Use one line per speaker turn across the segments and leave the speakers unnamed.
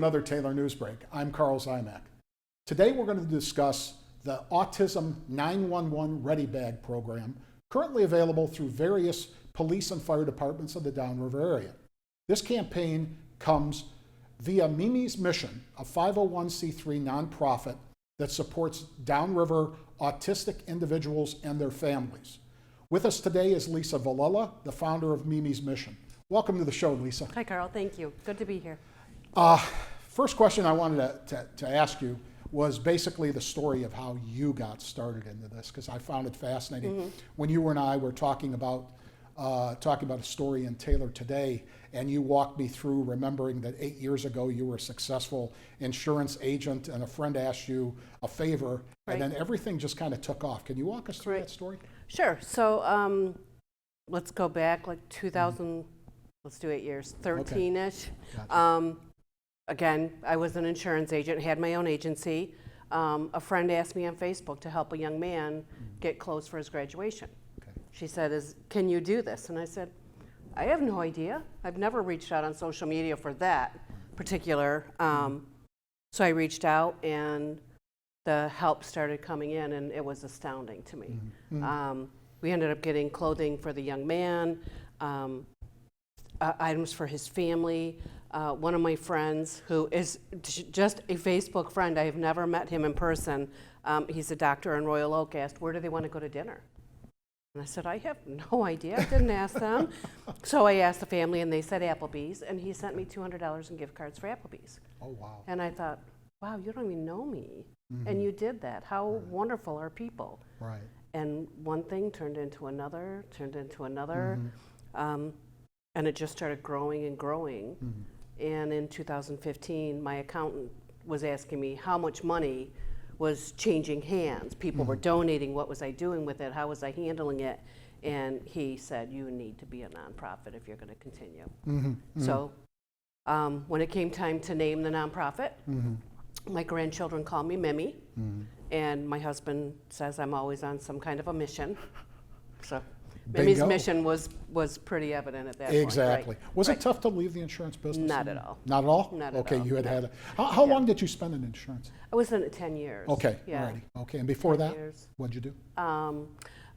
another Taylor Newsbreak. I'm Karl Ziomek. Today we're going to discuss the Autism 911 Ready Bag program, currently available through various police and fire departments of the Downriver area. This campaign comes via Mimi's Mission, a 501c3 nonprofit that supports Downriver autistic individuals and their families. With us today is Lisa Vilella, the founder of Mimi's Mission. Welcome to the show, Lisa.
Hi, Karl. Thank you. Good to be here.
First question I wanted to ask you was basically the story of how you got started into this, because I found it fascinating.
Mm-hmm.
When you and I were talking about a story in Taylor today, and you walked me through remembering that 8 years ago you were a successful insurance agent and a friend asked you a favor,
Right.
and then everything just kind of took off. Can you walk us through
Right.
that story?
Sure. So let's go back like 2000, let's do 8 years, 13-ish.
Gotcha.
Again, I was an insurance agent, had my own agency. A friend asked me on Facebook to help a young man get clothes for his graduation.
Okay.
She said, can you do this? And I said, I have no idea. I've never reached out on social media for that particular. So I reached out and the help started coming in, and it was astounding to me. We ended up getting clothing for the young man, items for his family. One of my friends, who is just a Facebook friend, I have never met him in person, he's a doctor in Royal Oak, asked, where do they want to go to dinner? And I said, I have no idea. I didn't ask them. So I asked the family, and they said Applebee's, and he sent me $200 in gift cards for Applebee's.
Oh, wow.
And I thought, wow, you don't even know me. And you did that. How wonderful are people?
Right.
And one thing turned into another, and it just started growing and growing. And in 2015, my accountant was asking me how much money was changing hands. People were donating. What was I doing with it? How was I handling it? And he said, you need to be a nonprofit if you're going to continue. So when it came time to name the nonprofit, my grandchildren call me Mimi, and my husband says I'm always on some kind of a mission. So Mimi's
Bingo.
mission was pretty evident at that
Exactly.
point.
Was it tough to leave the insurance business?
Not at all.
Not at all?
Not at
okay,
all,
you had
no.
had how long did you spend in insurance?
I was in it 10 years.
Okay,
Yeah.
alrighty. Okay, and before
10
that,
years.
what'd you do?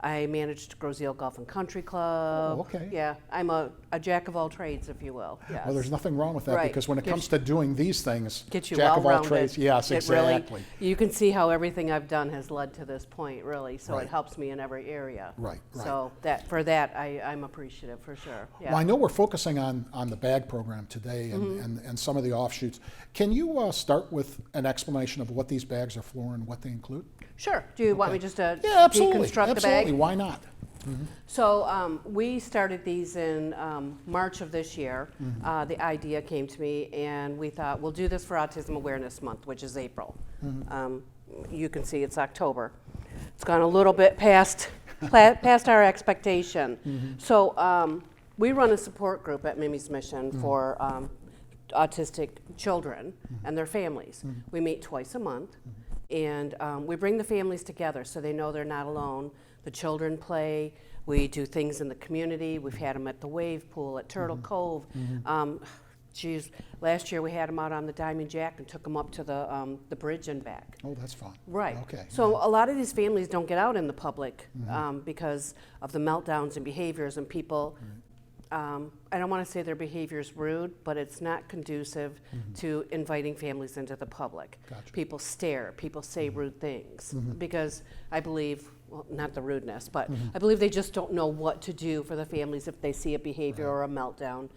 I managed Grosseal Golf and Country Club.
Oh, okay.
Yeah, I'm a jack of all trades, if you will. Yes.
Well, there's nothing wrong with that,
Right.
because when it
Gives-
comes to doing these things,
Get you
jack of all
well-rounded.
trades. Yes,
It really-
exactly.
you can see how everything I've done has led to this point, really. So
Right.
it helps me in every area.
Right, right.
So I'm appreciative for sure. Yeah.
Well, I know we're focusing on the bag program today and some of the offshoots. Can you start with an explanation of what these bags are for and what they include?
Sure. Do you want me just to
Yeah, absolutely.
deconstruct
Absolutely.
the bag?
Why not?
So we started these in March of this year. The idea came to me, and we thought we'll do this for Autism Awareness Month, which is April. You can see it's October. It's gone a little bit past our expectation. So we run a support group at Mimi's Mission for autistic children and their families. We meet twice a month, and we bring the families together so they know they're not alone. The children play. We do things in the community. We've had them at the wave pool, at Turtle Cove. Last year we had them out on the Diamond Jack and took them up to the bridge and back.
Oh, that's fun.
Right.
Okay.
So a lot of these families don't get out in the public because of the meltdowns and behaviors, and people, I don't want to say their behavior is rude, but it's not conducive to inviting families into the public.
Gotcha.
People stare, people say rude things, because I believe, well, not the rudeness, but I believe they just don't know what to do for the families if they see a behavior or a meltdown.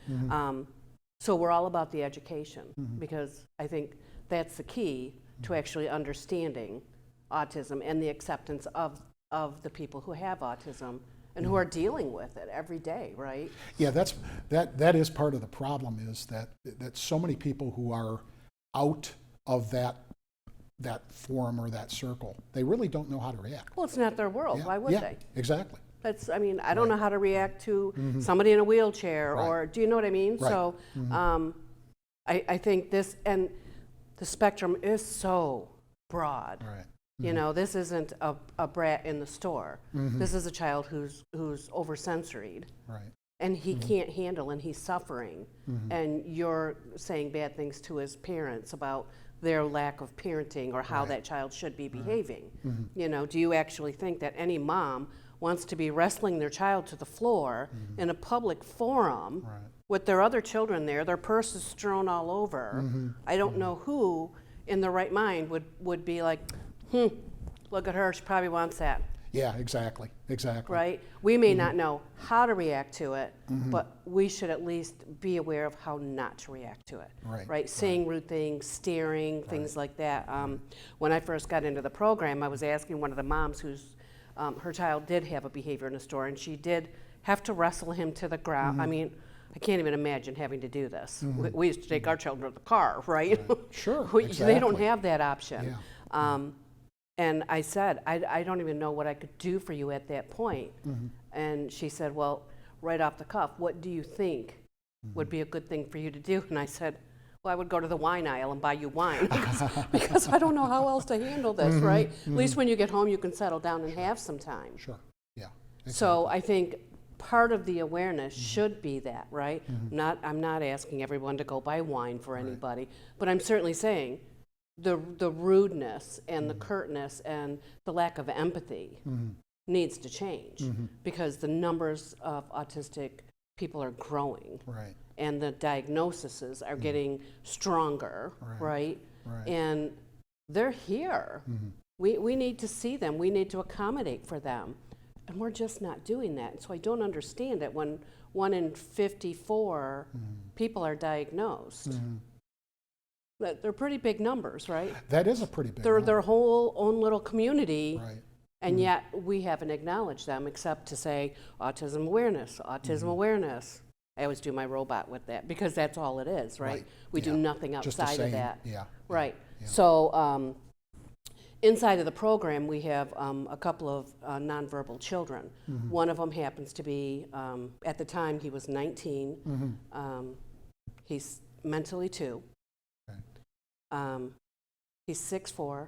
So we're all about the education, because I think that's the key to actually understanding autism and the acceptance of the people who have autism and who are dealing with it every day, right?
Yeah, that is part of the problem, is that so many people who are out of that forum or that circle, they really don't know how to react.
Well, it's not their world. Why would they?
Exactly.
I don't know how to react to somebody in a wheelchair,
Right.
or do you know what I mean?
Right.
So I think this, and the spectrum is so broad.
Right.
You know, this isn't a brat in the store. This is a child who's oversensoried.
Right.
and he can't handle, and he's suffering, and you're saying bad things to his parents about their lack of parenting or how that child should be behaving. You know, do you actually think that any mom wants to be wrestling their child to the floor in a public forum with their other children there, their purses strewn all over? I don't know who in the right mind would be like, look at her, she probably wants that.
Yeah, exactly.
Right? We may not know how to react to it, but we should at least be aware of how not to react to it. Right? Saying rude things, staring, things like that. When I first got into the program, I was asking one of the moms whose her child did have a behavior in the store, and she did have to wrestle him to the ground. I mean, I can't even imagine having to do this. We used to take our children to the car, right?
Sure,
They don't have that option.
Yeah.
And I said, I don't even know what I could do for you at that point. And she said, well, right off the cuff, what do you think would be a good thing for you to do? And I said, well, I would go to the wine aisle and buy you wine because I don't know how else to handle this, right? At least when you get home, you can settle down and have some time.
Sure, yeah. Exactly.
So I think part of the awareness should be that, right? I'm not asking everyone to go buy wine for anybody, but I'm certainly saying the rudeness and the curtness and the lack of empathy needs to change because the numbers of autistic people are growing.
Right.
And the diagnoses are getting stronger, right? And they're here. We need to see them. We need to accommodate for them. And we're just not doing that. And so I don't understand it when 1 in 54 people are diagnosed. They're pretty big numbers, right?
That is a pretty big
They're
number.
their whole own little community.
Right.
And yet we haven't acknowledged them except to say autism awareness, autism awareness. I always do my robot with that because that's all it is, right? We do nothing
Just the
outside of
same,
that.
yeah.
Right.
Yeah.
So inside of the program, we have a couple of nonverbal children. One of them happens to be, at the time he was 19. He's mentally 2.
Okay.
He's 6'4",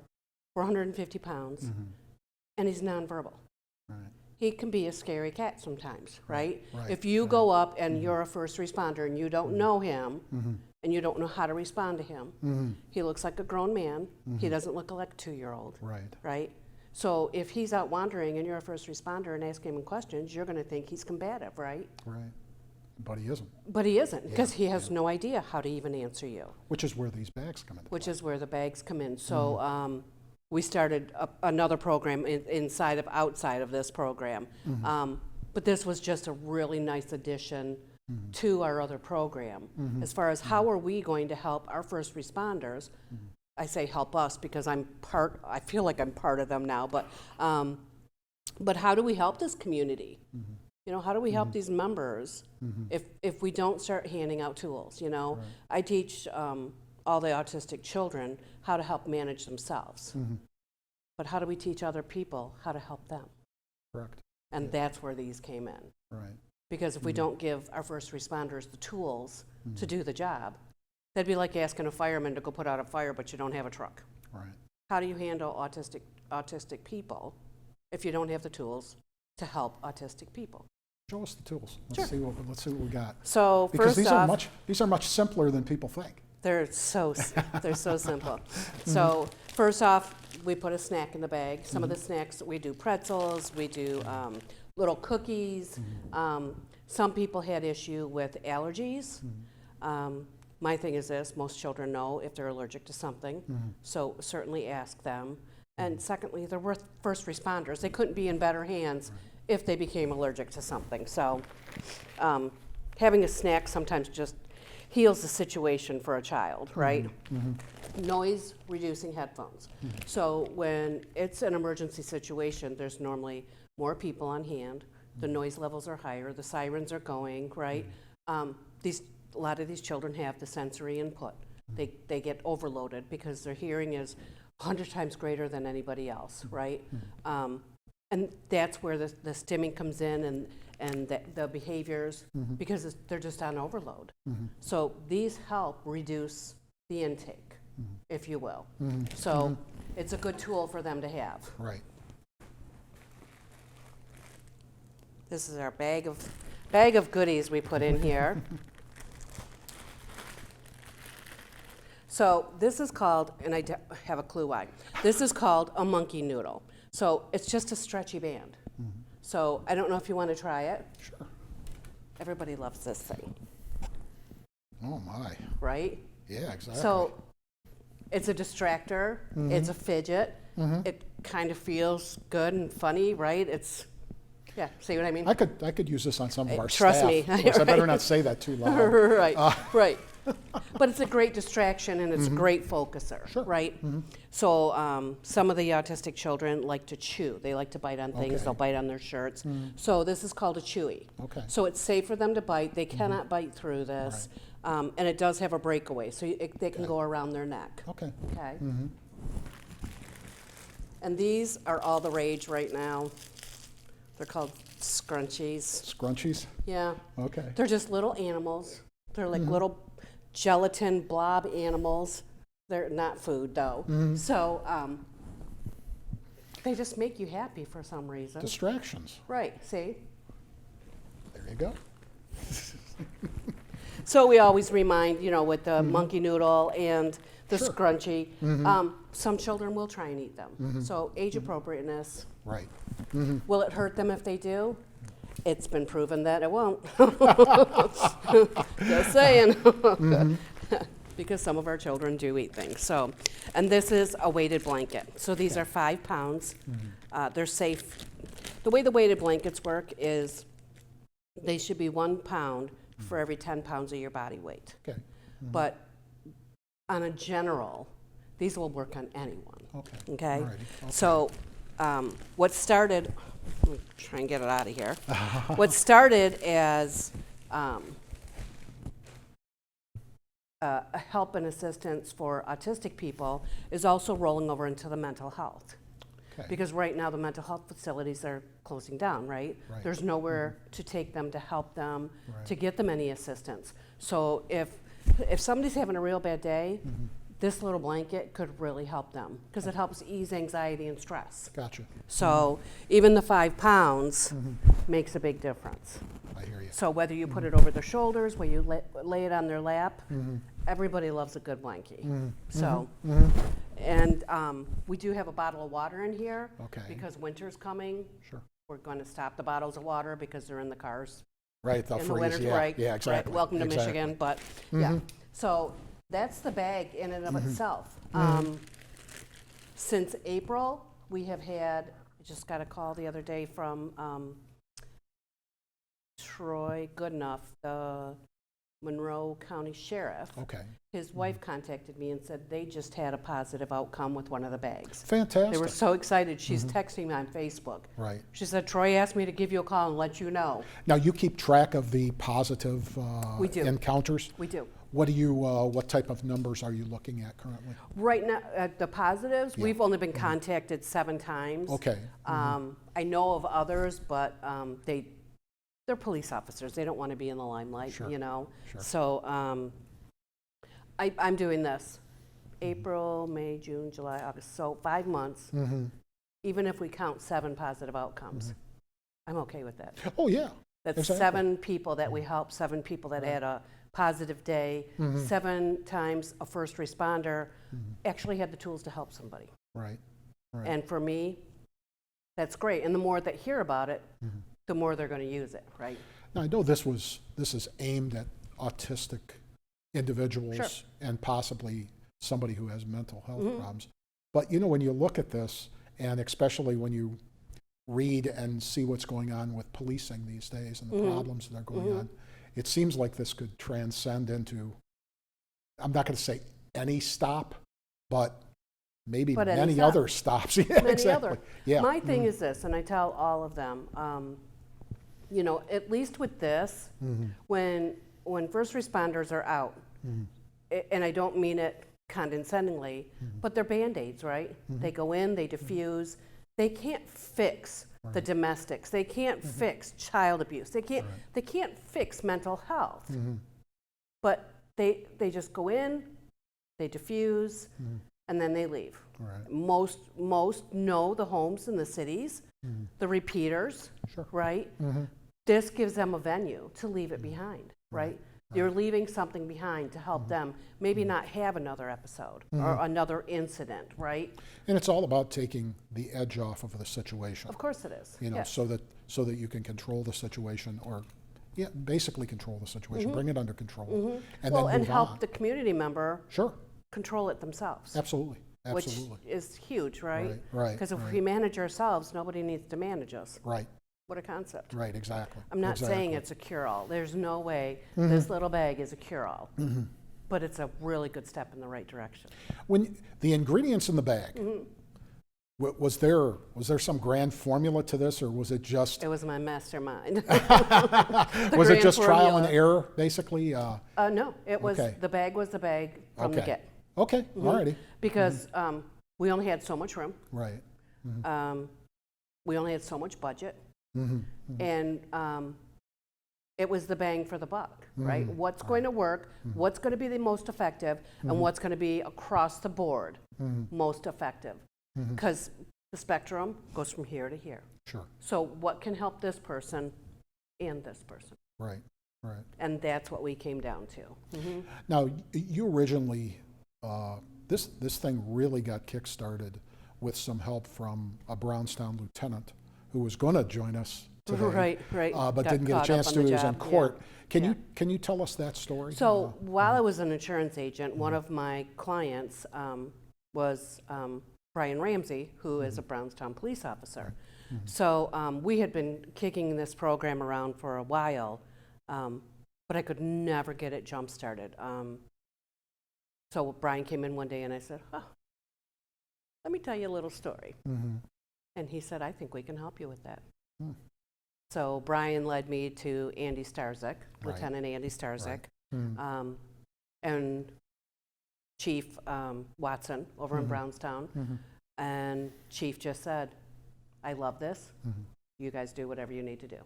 450 pounds, and he's nonverbal.
Right.
He can be a scary cat sometimes, right?
Right.
If you go up and you're a first responder and you don't know him and you don't know how to respond to him, he looks like a grown man. He doesn't look like a 2-year-old,
Right.
right? So if he's out wandering and you're a first responder and asking him questions, you're going to think he's combative, right?
Right. But he isn't.
But he isn't because he has no idea how to even answer you.
Which is where these bags come into
Which
play.
is where the bags come in. So we started another program outside of this program. But this was just a really nice addition to our other program. As far as how are we going to help our first responders, I say help us because I feel like I'm part of them now, but how do we help this community? You know, how do we help these members if we don't start handing out tools, you know? I teach all the autistic children how to help manage themselves. But how do we teach other people how to help them?
Correct.
And that's where these came in.
Right.
Because if we don't give our first responders the tools to do the job, that'd be like asking a fireman to go put out a fire, but you don't have a truck.
Right.
How do you handle autistic people if you don't have the tools to help autistic people?
Show us the tools.
Sure.
Let's see what we got.
So
Because
first
these are much simpler than people think.
they're so simple. So first off, we put a snack in the bag. Some of the snacks, we do pretzels, we do little cookies. Some people had issue with allergies. My thing is this, most children know if they're allergic to something, so certainly ask them. And secondly, they're first responders. They couldn't be in better hands if they became allergic to something. So having a snack sometimes just heals the situation for a child, right? Noise reducing headphones. So when it's an emergency situation, there's normally more people on hand, the noise levels are higher, the sirens are going, right? A lot of these children have the sensory input. They get overloaded because their hearing is 100 times greater than anybody else, right? And that's where the stimming comes in and the behaviors, because they're just on overload. So these help reduce the intake, if you will. So it's a good tool for them to have.
Right.
This is our bag of bag of goodies we put in here. So this is called, and I have a clue why, this is called a monkey noodle. So it's just a stretchy band. So I don't know if you want to try it.
Sure.
Everybody loves this thing,
Oh, my.
right?
Yeah, exactly.
So it's a distractor, it's a fidget, it kind of feels good and funny, right? It's, yeah, see what I mean?
I could use this on some of our
Trust
staff.
me.
Of course, I better not say that too loud.
Right, right. But it's a great distraction and it's a great focuser,
Sure.
right? So some of the autistic children like to chew. They like to bite on things.
Okay.
They'll bite on their shirts. So this is called a chewy.
Okay.
So it's safe for them to bite. They cannot bite through this. And it does have a breakaway, so they can go around their neck.
Okay.
Okay. And these are all the rage right now. They're called scrunchies.
Scrunchies?
Yeah.
Okay.
They're just little animals. They're like little gelatin blob animals. They're not food though. So they just make you happy for some reason.
Distractions.
Right, see?
There you go.
So we always remind, with the monkey noodle and the scrunchie, some children will try and eat them. So age appropriateness.
Right.
Will it hurt them if they do? It's been proven that it won't. Just saying. Because some of our children do eat things. So, and this is a weighted blanket. So these are 5 pounds. They're safe. The way the weighted blankets work is they should be 1 pound for every 10 pounds of your body weight.
Okay.
But on a general, these will work on anyone.
Okay.
Okay?
Alrighty. Okay.
So what started, let me try and get it out of here. What started as a help and assistance for autistic people is also rolling over into the mental health.
Okay.
Because right now the mental health facilities are closing down, right?
Right.
There's nowhere to take them, to help them,
Right.
to get them any assistance. So if somebody's having a real bad day, this little blanket could really help them because it helps ease anxiety and stress.
Gotcha.
So even the 5 pounds makes a big difference.
I hear you.
So whether you put it over their shoulders, where you lay it on their lap, everybody loves a good blankie. So, and we do have a bottle of water in here.
Okay.
Because winter's coming.
Sure.
We're going to stop the bottles of water because they're in the cars
Right, the
in the
freeze.
winter.
Yeah,
Right.
yeah, exactly.
Right. Welcome to
Exactly.
Michigan, but yeah. So that's the bag in and of itself. Since April, we have had, I just got a call the other day from Troy Goodenough, the Monroe County Sheriff.
Okay.
His wife contacted me and said they just had a positive outcome with one of the bags.
Fantastic.
They were so excited. She's texting me on Facebook.
Right.
She said, Troy asked me to give you a call and let you know.
Now, you keep track of the positive
We do.
encounters?
We do.
What type of numbers are you looking at currently?
Right now, the positives,
Yeah.
we've only been contacted 7 times.
Okay.
I know of others, but they're police officers. They don't want to be in the limelight,
Sure. Sure.
So I'm doing this. April, May, June, July, August. So 5 months. Even if we count 7 positive outcomes, I'm okay with that.
Oh, yeah.
That's
Exactly.
7 people that we help, 7 people that had a positive day, 7 times a first responder actually had the tools to help somebody.
Right. Right.
And for me, that's great. And the more that hear about it, the more they're going to use it, right?
Now, I know this is aimed at autistic individuals
Sure.
and possibly somebody who has mental health problems. But when you look at this, and especially when you read and see what's going on with policing these days and the problems that are going on, it seems like this could transcend into, I'm not going to say any stop, but maybe
But any
many
stop.
other stops. Yeah,
Many
exactly.
other.
Yeah.
My thing is this, and I tell all of them, at least with this, when first responders are out, and I don't mean it condescendingly, but they're Band-Aids, right? They go in, they diffuse. They can't fix the domestics. They can't fix child abuse. They can't fix mental health. But they just go in, they diffuse, and then they leave.
Right.
Most know the homes in the cities, the repeaters,
Sure.
right? this gives them a venue to leave it behind, right? You're leaving something behind to help them maybe not have another episode or another incident, right?
And it's all about taking the edge off of the situation.
Of course it is.
You know,
yes.
so that you can control the situation, or basically control the situation, bring it under control, and
Well,
then
and
move
help
on.
the community member
Sure,
control it themselves.
absolutely,
Which
absolutely.
is huge, right?
Right,
Because if
right.
we manage ourselves, nobody needs to manage us.
Right,
What a concept.
right, exactly.
I'm not saying
exactly.
it's a cure-all. There's no way this little bag is a cure-all. But it's a really good step in the right direction.
When the ingredients in the bag, was there some grand formula to this, or was it just
It was my mastermind.
was it
grand
just trial and
formula.
error, basically?
No, it was,
Okay.
the bag was the bag from the
Okay.
get.
Okay, alrighty,
Because we only had so much room.
right.
We only had so much budget.
Mm-hmm.
And it was the bang for the buck, right? What's going to work, what's going to be the most effective, and what's going to be across the board most effective. Because the spectrum goes from here to here.
Sure,
So what can help this person and this person?
right, right.
And that's what we came down to.
Now, you originally, this thing really got kick-started with some help from a Brownstown lieutenant who was going to join us today.
Right, right.
But
Got
didn't get a
caught
chance
up
to.
on the
He was in
job, yeah.
court. Can
Yeah.
you tell us that story?
So while I was an insurance agent, one of my clients was Brian Ramsey, who is a Brownstown police officer. So we had been kicking this program around for a while, but I could never get it jump-started. So Brian came in one day and I said, let me tell you a little story. And he said, I think we can help you with that. So Brian led me to Andy Starzyk, Lieutenant Andy Starzyk, and Chief Watson over in Brownstown. And Chief just said, I love this. You guys do whatever you need to do.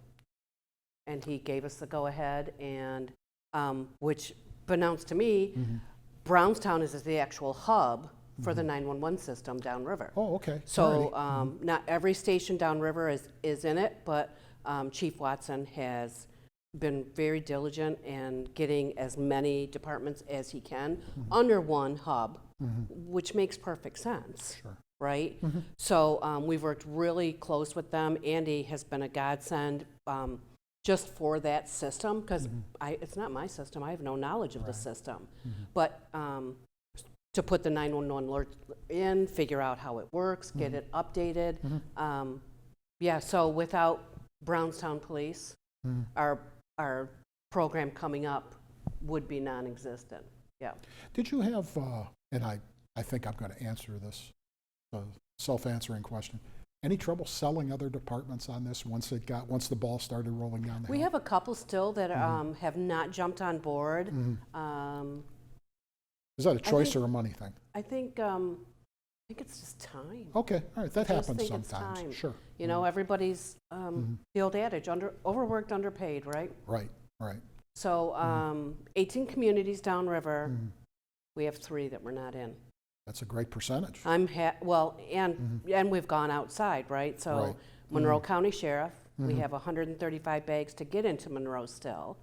And he gave us the go-ahead, and which announced to me, Brownstown is the actual hub for the 911 system downriver.
Oh, okay.
So
Alrighty.
not every station downriver is in it, but Chief Watson has been very diligent in getting as many departments as he can under one hub, which makes perfect sense,
Sure.
right? So we've worked really close with them. Andy has been a godsend just for that system, because it's not my system. I have no knowledge of the system. But to put the 911 alert in, figure out how it works, get it updated. Yeah, so without Brownstown Police, our program coming up would be non-existent. Yeah.
Did you have, and I think I'm going to answer this self-answering question, any trouble selling other departments on this once the ball started rolling down the
We
hill?
have a couple still that have not jumped on board.
Is that a choice
think-
or a money thing?
I think it's just time.
Okay, all right, that
I just
happens
think it's
sometimes.
time.
Sure.
You know, everybody's the old adage, overworked, underpaid, right?
Right, right.
So 18 communities downriver, we have 3 that we're not in.
That's a great percentage.
And we've gone outside, right? So
Right.
Monroe County Sheriff, we have 135 bags to get into Monroe still.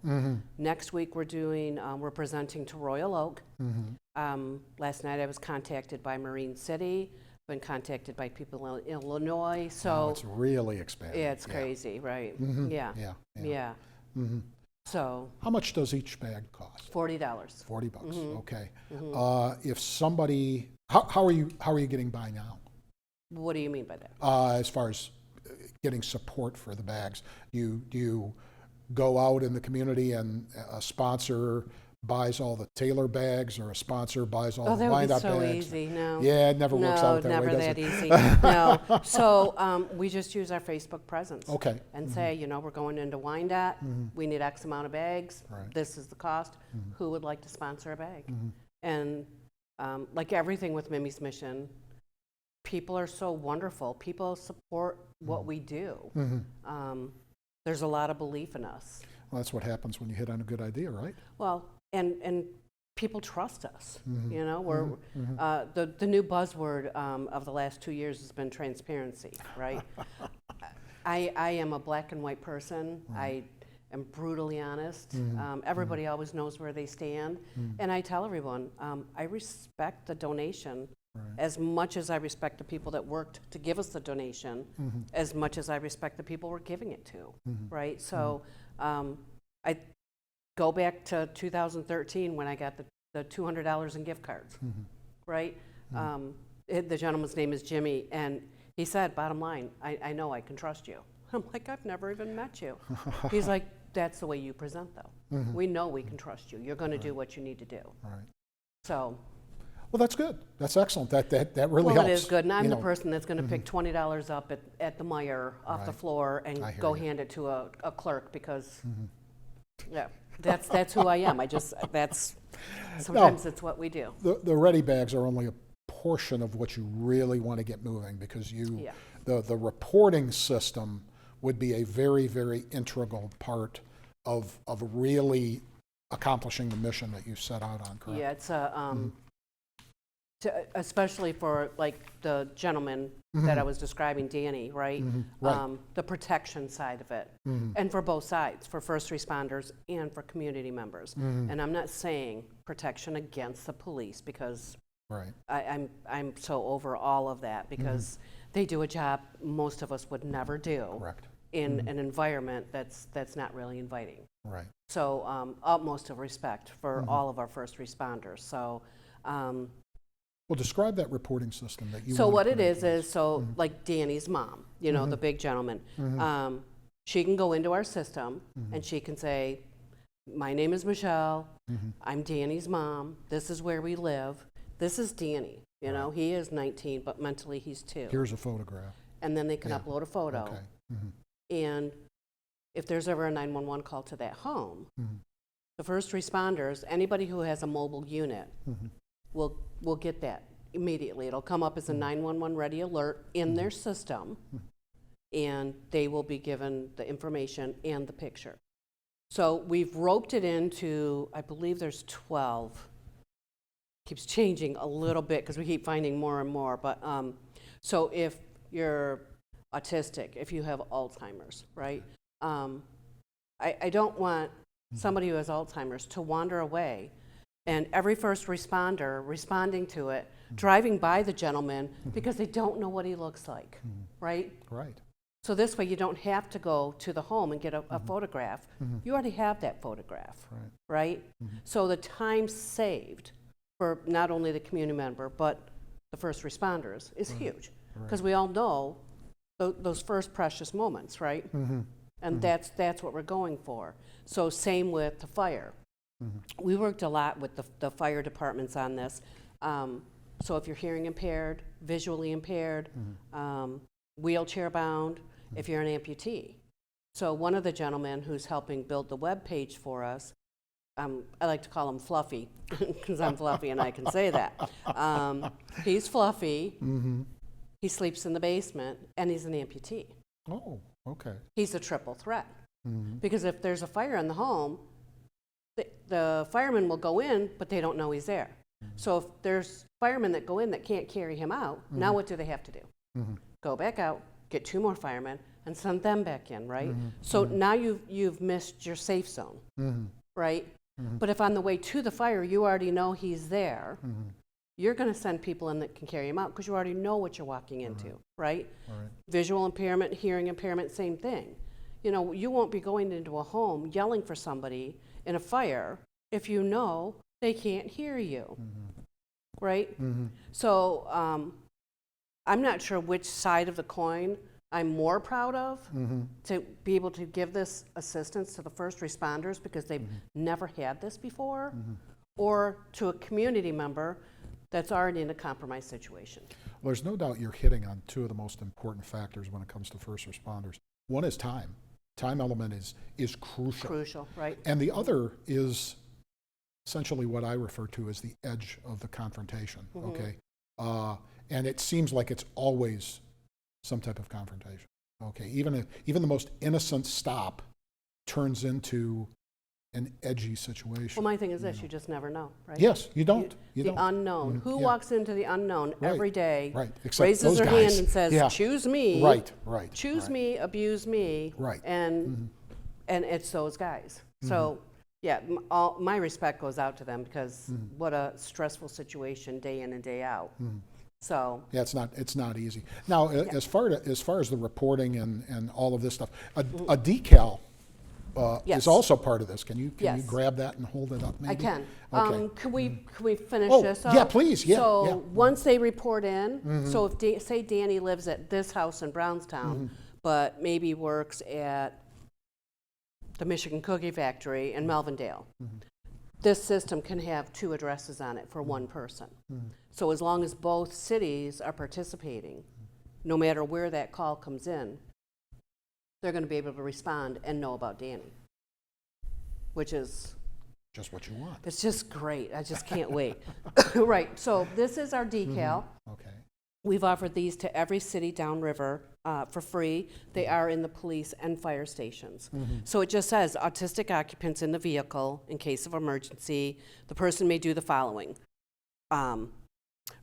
Next week we're presenting to Royal Oak. Last night I was contacted by Marine City, been contacted by people in Illinois. So
It's really expanding.
yeah, it's crazy, right? Yeah.
Yeah.
Yeah. So
How much does each bag cost?
$40.
$40. Okay. If somebody, how are you getting by now?
What do you mean by that?
As far as getting support for the bags, do you go out in the community and a sponsor buys all the Taylor bags, or a sponsor buys all the
That would be
wind-up
so
bags?
easy. No.
Yeah, it never works out that way,
never
does
that
it?
easy. No. So we just use our Facebook presence.
Okay.
And say, we're going into Wyandotte. We need X amount of bags.
Right.
This is the cost. Who would like to sponsor a bag? And like everything with Mimi's Mission, people are so wonderful. People support what we do. There's a lot of belief in us.
Well, that's what happens when you hit on a good idea, right?
Well, and people trust us. We're the new buzzword of the last 2 years has been transparency, right? I am a black and white person. I am brutally honest. Everybody always knows where they stand. And I tell everyone, I respect the donation as much as I respect the people that worked to give us the donation, as much as I respect the people we're giving it to, right? So I go back to 2013 when I got the $200 in gift cards, right? The gentleman's name is Jimmy, and he said, bottom line, I know I can trust you. I'm like, I've never even met you. He's like, that's the way you present, though. We know we can trust you. You're going to do what you need to do.
Right.
So.
Well, that's good. That's excellent. That really helps.
Well, it is good. And I'm the person that's going to pick $20 up at the Meijer off the floor and go hand it to a clerk because, yeah, that's who I am. Sometimes it's what we do.
The ready bags are only a portion of what you really want to get moving because the reporting system would be a very, very integral part of really accomplishing the mission that you set out on, correct?
Yeah, it's especially for like the gentleman that I was describing, Danny, right? The protection side of it, and for both sides, for first responders and for community members. And I'm not saying protection against the police because I'm so over all of that because they do a job most of us would never do in an environment that's not really inviting.
Right.
So utmost of respect for all of our first responders. So.
Well, describe that reporting system that you.
So what it is like Danny's mom, you know, the big gentleman. She can go into our system and she can say, "My name is Michelle. I'm Danny's mom. This is where we live. This is Danny. You know, he is 19, but mentally he's 2.
Here's a photograph."
And then they can upload a photo.
Okay.
And if there's ever a 911 call to that home, the first responders, anybody who has a mobile unit, will get that immediately. It'll come up as a 911 ready alert in their system, and they will be given the information and the picture. So we've roped it into, I believe there's 12. Keeps changing a little bit because we keep finding more and more. But so if you're autistic, if you have Alzheimer's, right? I don't want somebody who has Alzheimer's to wander away and every first responder responding to it, driving by the gentleman because they don't know what he looks like, right?
Right.
So this way you don't have to go to the home and get a photograph. You already have that photograph, right? So the time saved for not only the community member, but the first responders is huge because we all know those first precious moments, right? And that's what we're going for. So same with the fire. We worked a lot with the fire departments on this. So if you're hearing impaired, visually impaired, wheelchair bound, if you're an amputee. So one of the gentlemen who's helping build the web page for us, I like to call him Fluffy because I'm fluffy and I can say that. He's fluffy, he sleeps in the basement, and he's an amputee.
Oh, okay.
He's a triple threat because if there's a fire in the home, the firemen will go in, but they don't know he's there. So if there's firemen that go in that can't carry him out, now what do they have to do? Go back out, get 2 more firemen, and send them back in, right? So now you've missed your safe zone, right? But if on the way to the fire you already know he's there, you're going to send people in that can carry him out because you already know what you're walking into, right? Visual impairment, hearing impairment, same thing. You know, you won't be going into a home yelling for somebody in a fire if you know they can't hear you, right? So I'm not sure which side of the coin I'm more proud of to be able to give this assistance to the first responders because they've never had this before, or to a community member that's already in a compromised situation.
Well, there's no doubt you're hitting on 2 of the most important factors when it comes to first responders. One is time. Time element is crucial.
Crucial, right.
And the other is essentially what I refer to as the edge of the confrontation, okay? And it seems like it's always some type of confrontation, okay? Even the most innocent stop turns into an edgy
Well,
situation.
my thing is this, you just never know, right?
Yes, you don't. You
The
don't.
unknown. Who
yeah.
walks into the unknown
Right,
every day,
right, except
raises
those
their
guys.
hand and says,
Yeah.
choose me,
Right.
choose
right.
me, abuse me,
Right.
and it's those guys. So, yeah, my respect goes out to them because what a stressful situation day in and day out. So,
Yeah, it's not easy. Now, as far as the reporting and all of this stuff, a decal
Yes.
is also part of this. Can you
Yes.
grab that and hold it up? Maybe
I can.
Okay.
Can we finish
Oh,
this?
yeah, please. Yeah,
So
yeah.
once they report in, so if say Danny lives at this house in Brownstown, but maybe works at the Michigan Cookie Factory in Melvindale, this system can have 2 addresses on it for one person. So as long as both cities are participating, no matter where that call comes in, they're going to be able to respond and know about Danny, which is,
Just what you want.
it's just great. I just can't wait. Right, so this is our decal.
Okay.
We've offered these to every city downriver for free. They are in the police and fire stations. So it just says autistic occupants in the vehicle in case of emergency. The person may do the following.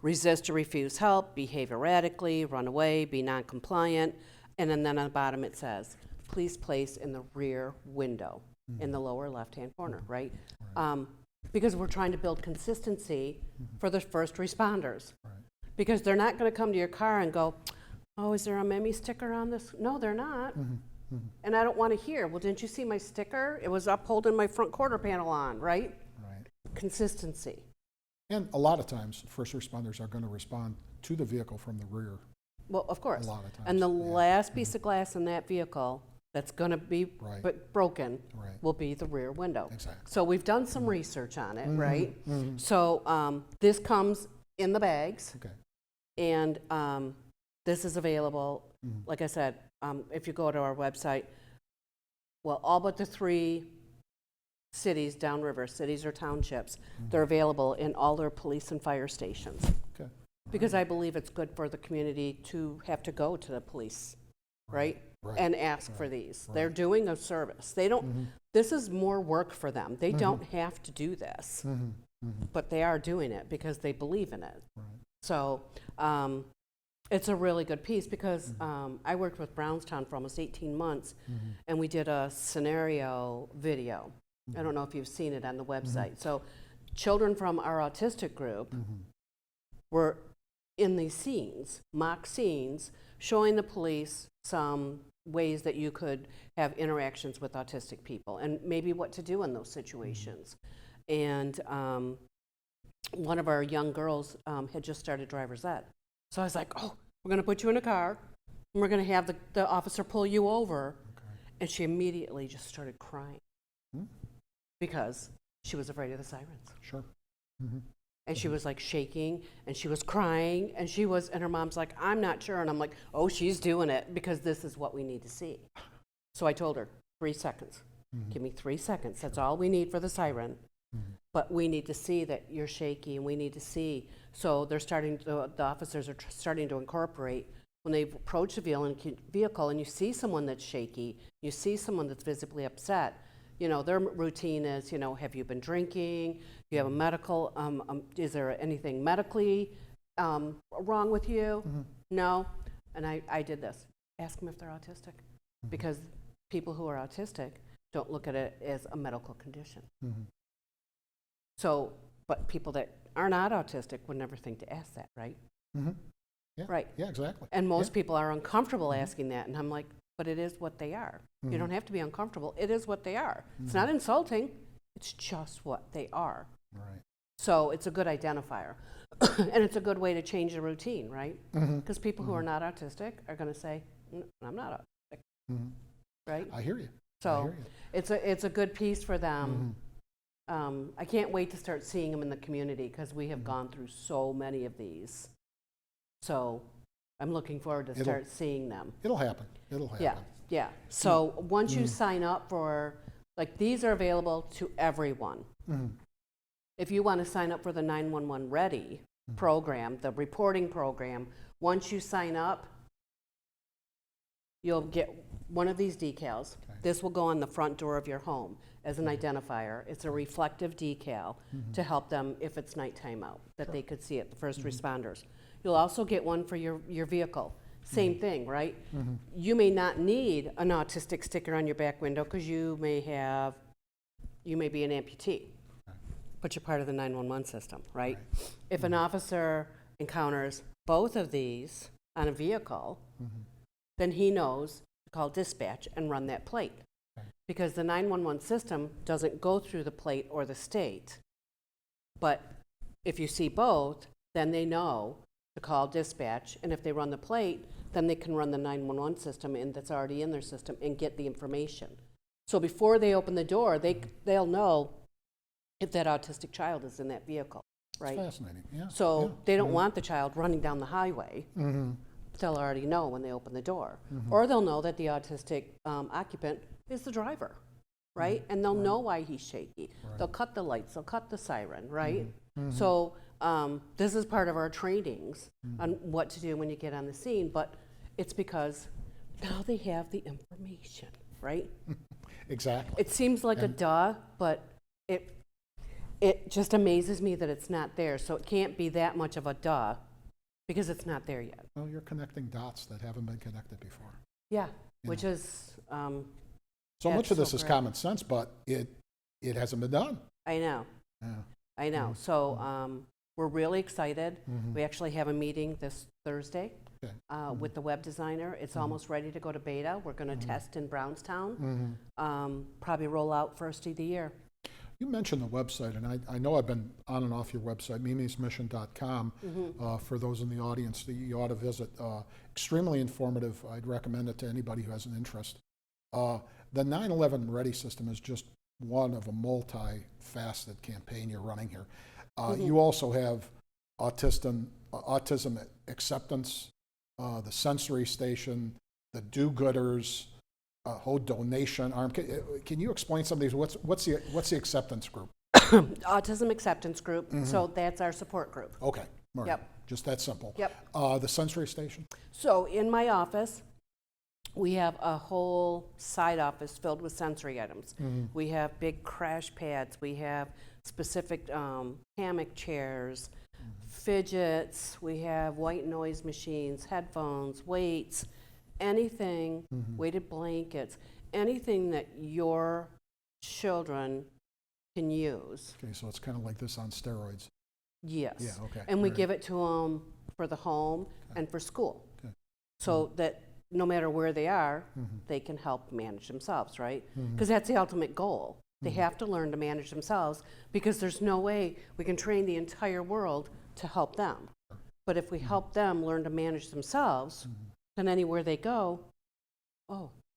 Resist or refuse help, behave erratically, run away, be non-compliant, and then on the bottom it says, please place in the rear window in the lower left-hand corner, right? Because we're trying to build consistency for the first responders. Because they're not going to come to your car and go, oh, is there a Memmy sticker on this? No, they're not. And I don't want to hear, well, didn't you see my sticker? It was up holding my front quarter panel on, right?
Right.
Consistency.
And a lot of times, first responders are going to respond to the vehicle from the rear.
Well, of course.
A lot of times,
And the
yeah.
last piece of glass in that vehicle that's going to be
Right.
broken
Right.
will be the rear window.
Exactly.
So we've done some research on it, right? So this comes in the bags.
Okay.
And this is available, like I said, if you go to our website, well, all but the 3 cities downriver, cities or townships, they're available in all their police and fire stations.
Okay.
Because I believe it's good for the community to have to go to the police, right?
Right.
And ask for these. They're doing a service. They don't, this is more work for them. They don't have to do this, but they are doing it because they believe in it.
Right.
So it's a really good piece because I worked with Brownstown for almost 18 months and we did a scenario video. I don't know if you've seen it on the website. So children from our autistic group were in these scenes, mock scenes, showing the police some ways that you could have interactions with autistic people and maybe what to do in those situations. And one of our young girls had just started driver's ed. So I was like, oh, we're going to put you in a car and we're going to have the officer pull you over.
Okay.
And she immediately just started crying because she was afraid of the sirens.
Sure.
And she was like shaking and she was crying and her mom's like, I'm not sure. And I'm like, oh, she's doing it because this is what we need to see. So I told her, 3 seconds. Give me 3 seconds. That's all we need for the siren. But we need to see that you're shaky and we need to see. So the officers are starting to incorporate when they approach the vehicle and you see someone that's shaky, you see someone that's visibly upset, their routine is, have you been drinking? Do you have a medical, is there anything medically wrong with you? No. And I did this. Ask them if they're autistic. Because people who are autistic don't look at it as a medical condition. So, but people that are not autistic would never think to ask that, right?
Yeah.
Right.
Yeah, exactly.
And most people are uncomfortable asking that. And I'm like, but it is what they are. You don't have to be uncomfortable. It is what they are. It's not insulting. It's just what they are.
Right.
So it's a good identifier. And it's a good way to change the routine, right? Because people who are not autistic are going to say, I'm not autistic, right?
I hear you.
So it's a good piece for them. I can't wait to start seeing them in the community because we have gone through so many of these. So I'm looking forward to start seeing them.
It'll happen. It'll happen.
Yeah. So once you sign up for, like, these are available to everyone. If you want to sign up for the 911 Ready program, the reporting program, once you sign up, you'll get one of these decals.
Okay.
This will go on the front door of your home as an identifier. It's a reflective decal to help them if it's nighttime out, that they could see it, the first responders. You'll also get one for your vehicle. Same thing, right? You may not need an autistic sticker on your back window because you may be an amputee, but you're part of the 911 system, right? If an officer encounters both of these on a vehicle, then he knows to call dispatch and run that plate. Because the 911 system doesn't go through the plate or the state. But if you see both, then they know to call dispatch, and if they run the plate, then they can run the 911 system that's already in their system and get the information. So before they open the door, they'll know if that autistic child is in that vehicle, right?
It's fascinating, yeah.
So they don't want the child running down the highway. They'll already know when they open the door. Or they'll know that the autistic occupant is the driver, right? And they'll know why he's shaky. They'll cut the lights, they'll cut the siren, right? So this is part of our trainings on what to do when you get on the scene, but it's because now they have the information, right?
Exactly.
It seems like a duh, but it just amazes me that it's not there. So it can't be that much of a duh because it's not there yet.
Well, you're connecting dots that haven't been connected before.
Yeah, which is
So much of this is
great.
common sense, but it hasn't been done.
I know.
Yeah.
I know. So we're really excited. We actually have a meeting this Thursday
Okay.
with the web designer. It's almost ready to go to beta. We're going to test in Brownstown. Probably roll out first of the year.
You mentioned the website, and I know I've been on and off your website, mimismission.com. For those in the audience that you ought to visit. Extremely informative. I'd recommend it to anybody who has an interest. The 9/11 Ready system is just one of a multi-faceted campaign you're running here. You also have autism acceptance, the sensory station, the do-gooders, whole donation arm. Can you explain some of these? What's the acceptance group?
Autism acceptance group. So that's our support group.
Okay, all right.
Yep.
Just that simple.
Yep.
The sensory station?
So in my office, we have a whole side office filled with sensory items. We have big crash pads. We have specific hammock chairs, fidgets. We have white noise machines, headphones, weights, anything, weighted blankets, anything that your children can use.
Okay, so it's kind of like this on steroids.
Yes.
Yeah, okay.
And we
All right.
give it to them for the home and for school.
Okay.
So that no matter where they are, they can help manage themselves, right? Because that's the ultimate goal. They have to learn to manage themselves because there's no way we can train the entire world to help them. But if we help them learn to manage themselves, then anywhere they go,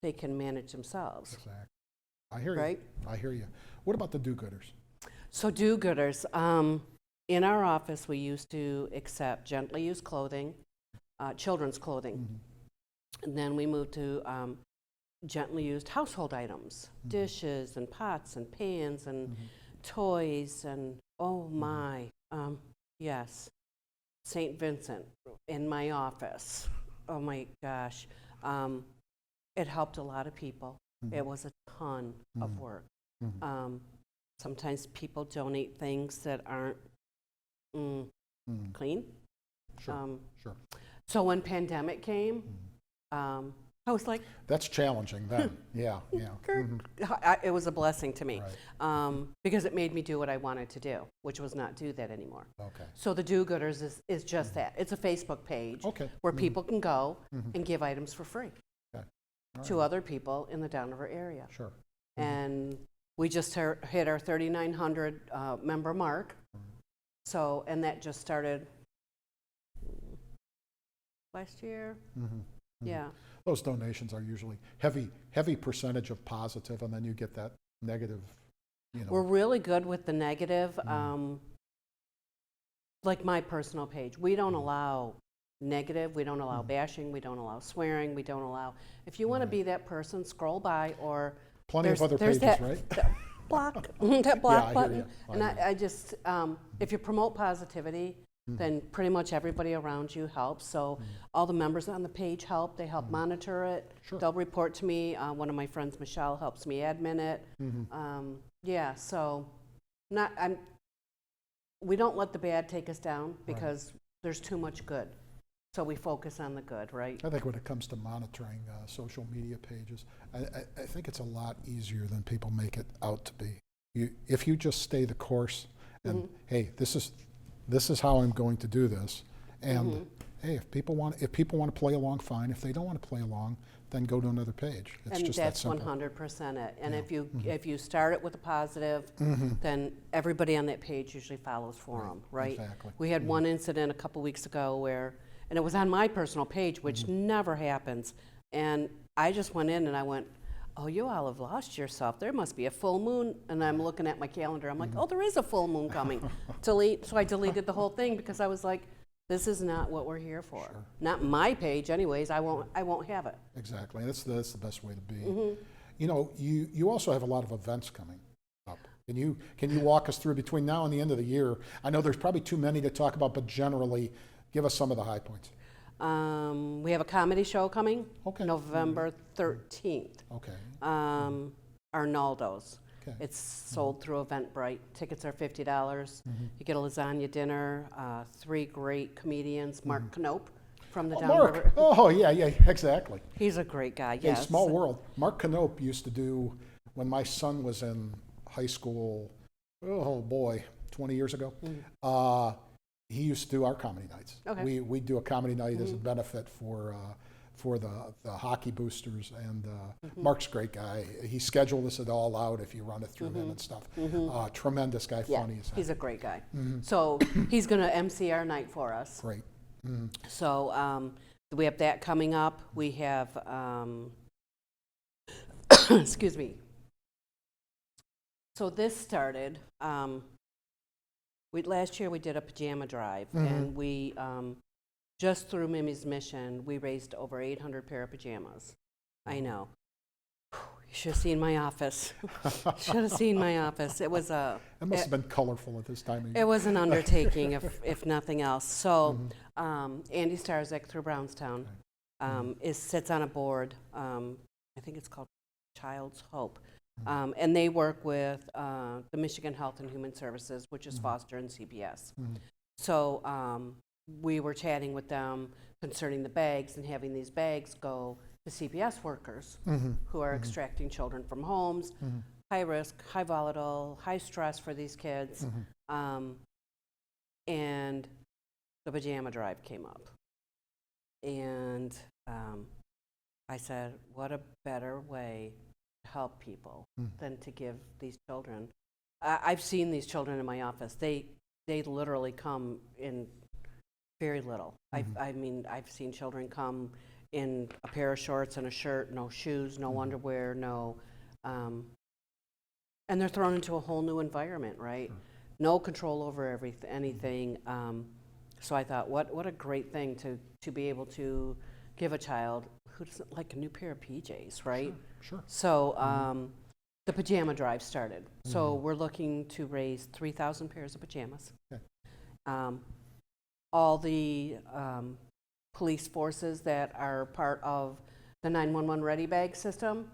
they can manage themselves.
Exactly. I hear
Right?
you. I hear you. What about the do-gooders?
So do-gooders, in our office we used to accept gently used clothing, children's clothing. And then we moved to gently used household items, dishes and pots and pans and toys and yes, St. Vincent in my office. Oh my gosh. It helped a lot of people. It was a ton of work. Sometimes people donate things that aren't clean.
Sure, sure.
So when pandemic came, I was like,
That's challenging then. Yeah.
it was a blessing to me
Right.
because it made me do what I wanted to do, which was not do that anymore.
Okay.
So the do-gooders is just that. It's a Facebook page
Okay.
where people can go and give items for free
Okay. All
to
right.
other people in the Downriver area.
Sure.
And we just hit our 3,900 member mark. So, and that just started last year. Yeah.
Those donations are usually heavy percentage of positive, and then you get that negative,
We're really good with the negative. Like my personal page, we don't allow negative, we don't allow bashing, we don't allow swearing, we don't allow, if you want to be that person, scroll by, or
Plenty of other
there's
pages,
that,
right?
that block, that block
I hear
button.
you.
And
I hear
I just, if you promote positivity, then pretty much everybody around you helps. So all the members on the page help. They help monitor it.
Sure.
They'll report to me. One of my friends, Michelle, helps me admin it. Yeah, so we don't let the bad take us down because there's too much good. So we focus on the good, right?
I think when it comes to monitoring social media pages, I think it's a lot easier than people make it out to be. If you just stay the course and, hey, this is how I'm going to do this, and hey, if people want to play along, fine. If they don't want to play along, then go to another page. It's
and
just
that's
that simple.
100% it. And if you start it with a positive, then everybody on that page usually follows for them, right?
Exactly.
We had one incident a couple weeks ago where, and it was on my personal page, which never happens. And I just went in and I went, oh, you all have lost yourself. There must be a full moon. And I'm looking at my calendar. I'm like, oh, there is a full moon coming. Delete. So I deleted the whole thing because I was like, this is not what we're here for.
Sure.
Not my page, anyways. I won't have it.
Exactly. That's the best way to be. You know, you also have a lot of events coming up. Can you walk us through between now and the end of the year? I know there's probably too many to talk about, but generally, give us some of the high points.
We have a comedy show coming,
Okay.
November 13th.
Okay.
Arnaldo's.
Okay.
It's sold through Eventbrite. Tickets are $50. You get a lasagna dinner, 3 great comedians, Mark Knope from the
Mark. Oh, yeah, exactly.
He's a great guy,
Hey,
yes.
small world. Mark Knope used to do, when my son was in high school, oh boy, 20 years ago, he used to do our comedy nights.
Okay.
We do a comedy night as a benefit for the hockey boosters, and Mark's a great guy. He scheduled us it all out if you run it through him and stuff. Tremendous guy,
Yeah,
funny as heck.
he's a great guy. So he's going to MC our night for us.
Great.
So we have that coming up. We have, excuse me. So this started, last year we did a pajama drive, and we, just through Mimi's Mission, we raised over 800 pair of pajamas. I know. You should have seen my office. Should have seen my office. It was a...
It must have been colorful at this time of
It
year.
was an undertaking, if nothing else. So Andy Starzak through Brownstown sits on a board. I think it's called Child's Hope. And they work with the Michigan Health and Human Services, which is Foster and CPS. So we were chatting with them concerning the bags and having these bags go to CPS workers who are extracting children from homes, high risk, high volatile, high stress for these kids. And the pajama drive came up. And I said, what a better way to help people than to give these children. I've seen these children in my office. They literally come in very little. I mean, I've seen children come in a pair of shorts and a shirt, no shoes, no underwear, no, and they're thrown into a whole new environment, right? No control over anything. So I thought, what a great thing to be able to give a child who doesn't like a new pair of PJs, right?
Sure.
So the pajama drive started. So we're looking to raise 3,000 pairs of pajamas.
Okay.
All the police forces that are part of the 911 Ready Bag system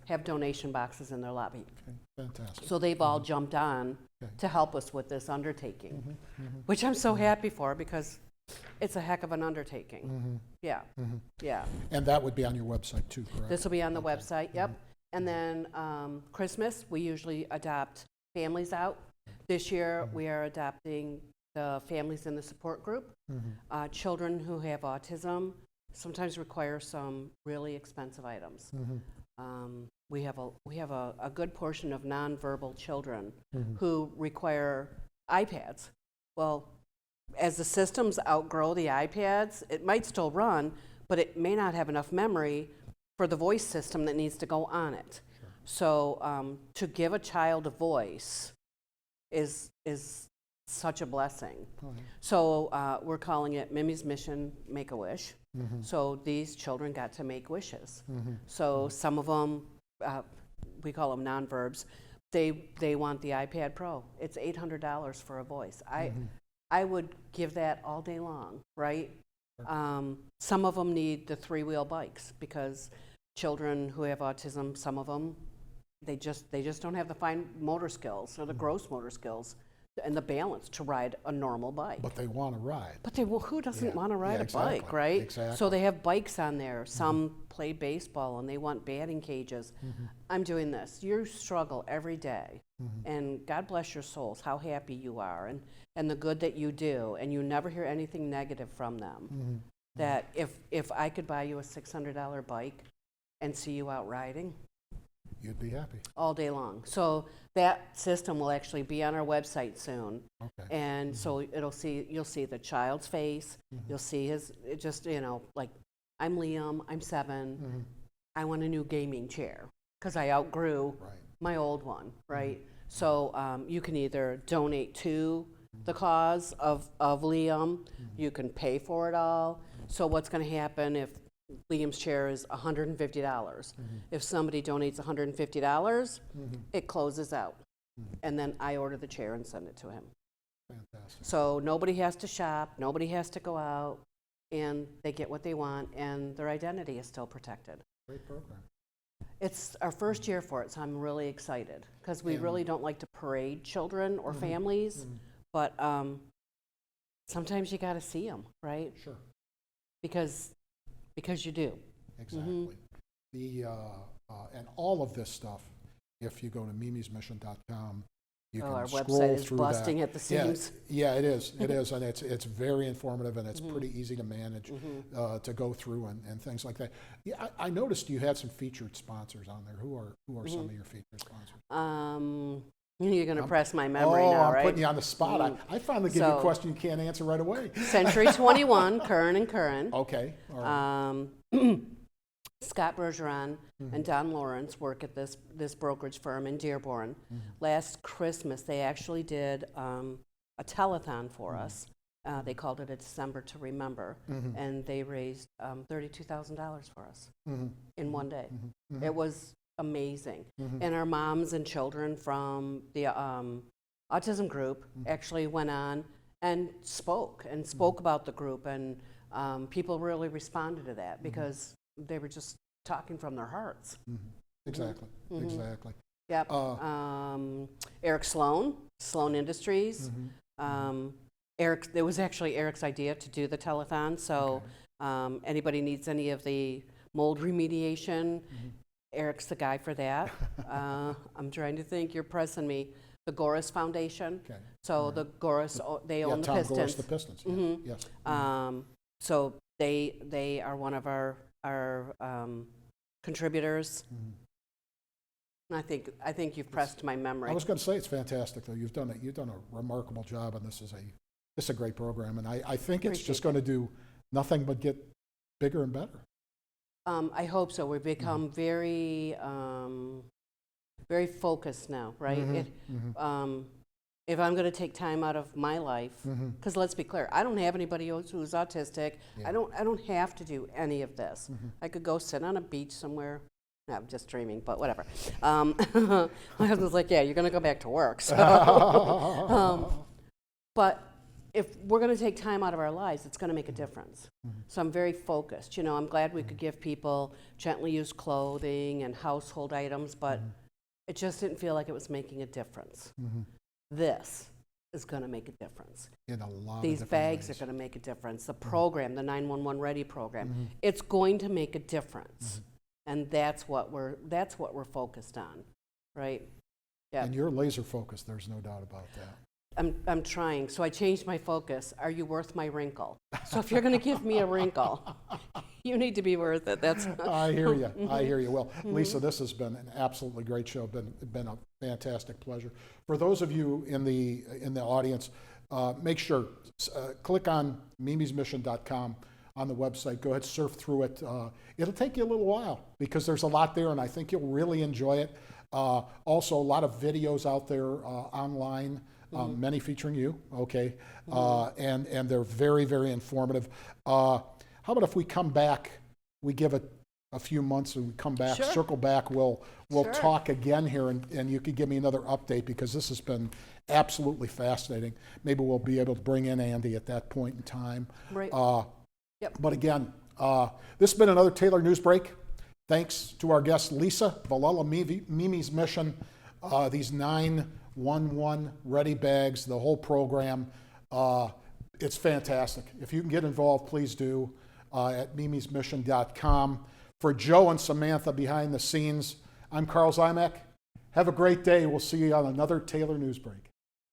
have donation boxes in their lobby.
Okay. Fantastic.
So they've all jumped on to help us with this undertaking, which I'm so happy for because it's a heck of an undertaking. Yeah, yeah.
And that would be on your website too, correct?
This will be on the website, yep. And then Christmas, we usually adopt families out. This year, we are adopting the families in the support group. Children who have autism sometimes require some really expensive items. We have a good portion of nonverbal children who require iPads. Well, as the systems outgrow the iPads, it might still run, but it may not have enough memory for the voice system that needs to go on it. So to give a child a voice is such a blessing. So we're calling it Mimi's Mission Make-A-Wish. So these children got to make wishes. So some of them, we call them non-verbs, they want the iPad Pro. It's $800 for a voice. I would give that all day long, right? Some of them need the 3-wheel bikes because children who have autism, some of them, they just don't have the fine motor skills or the gross motor skills and the balance to ride a normal bike.
But they want to ride.
But who doesn't want to ride
exactly,
a bike, right?
Exactly.
So they have bikes on there. Some play baseball and they want batting cages. I'm doing this. You struggle every day. And God bless your souls, how happy you are and the good that you do. And you never hear anything negative from them. That if I could buy you a $600 bike and see you out riding,
you'd be happy.
All day long. So that system will actually be on our website soon.
Okay.
And so you'll see the child's face. You'll see like, I'm Liam, I'm 7. I want a new gaming chair because I outgrew my old one, right? So you can either donate to the cause of Liam, you can pay for it all. So what's going to happen if Liam's chair is $150. If somebody donates $150, it closes out. And then I order the chair and send it to him.
Fantastic.
So nobody has to shop, nobody has to go out, and they get what they want, and their identity is still protected.
Great program.
It's our first year for it, so I'm really excited because we really don't like to parade children or families, but sometimes you got to see them, right?
Sure.
Because you do.
Exactly. And all of this stuff, if you go to mimismission.com, you can
our
scroll
website is
through
busting
that.
at the seams.
Yeah, it is. It is, and it's very informative, and it's pretty easy to manage, to go through and things like that. Yeah, I noticed you had some featured sponsors on there. Who are some of your featured sponsors?
You're going to press my memory now,
I'm
right?
putting you on the spot. I finally give you a question you can't answer right away.
Century 21, Curran and Curran.
Okay. All right.
Scott Bergeron and Don Lawrence work at this brokerage firm in Dearborn. Last Christmas, they actually did a telethon for us. They called it a December to Remember, and they raised $32,000 for us in one day. It was amazing. And our moms and children from the autism group actually went on and spoke about the group, and people really responded to that because they were just talking from their hearts.
Exactly. Exactly.
Yep. Eric Sloan Industries. It was actually Eric's idea to do the telethon. So anybody needs any of the mold remediation, Eric's the guy for that. I'm trying to think. You're pressing me. The Goris Foundation. Okay. So the Goris, they own the
Tom
Pistons.
Goris, the Pistons. Yes.
So they are one of our contributors. And I think you've pressed my memory.
I was going to say it's fantastic though. You've done a remarkable job, and this is a great program, and I think it's just going to do nothing but get bigger and better.
I hope so. We've become very focused now, right? If I'm going to take time out of my life, because let's be clear, I don't have anybody else who's autistic. Yeah. I don't have to do any of this. I could go sit on a beach somewhere. No, I'm just dreaming, but whatever. My husband's like, yeah, you're going to go back to work. So. But if we're going to take time out of our lives, it's going to make a difference. So I'm very focused. I'm glad we could give people gently used clothing and household items, but it just didn't feel like it was making a difference. This is going to make a difference.
In a lot
These
of
bags
ways.
are going to make a difference. The program, the 911 Ready program, it's going to make a difference. And that's what we're focused on, right? Yeah.
And you're laser focused. There's no doubt about that.
I'm trying. So I changed my focus. Are you worth my wrinkle? So if you're going to give me a wrinkle, you need to be worth it.
I hear you. I hear you. Well, Lisa, this has been an absolutely great show. Been a fantastic pleasure. For those of you in the audience, make sure click on mimismission.com on the website. Go ahead, surf through it. It'll take you a little while because there's a lot there, and I think you'll really enjoy it. Also, a lot of videos out there online. Many featuring you, okay, and they're very, very informative. How about if we come back, we give a few months and we come back,
Sure.
circle back, we'll
Sure.
talk again here, and you could give me another update, because this has been absolutely fascinating. Maybe we'll be able to bring in Andy at that point in time.
Right. Yep.
But again, this has been another Taylor Newsbreak. Thanks to our guest, Lisa, Vilella, Mimi's Mission, these 911 ready bags, the whole program. It's fantastic. If you can get involved, please do, at mimismission.com. For Joe and Samantha behind the scenes, I'm Karl Ziomek. Have a great day. We'll see you on another Taylor Newsbreak.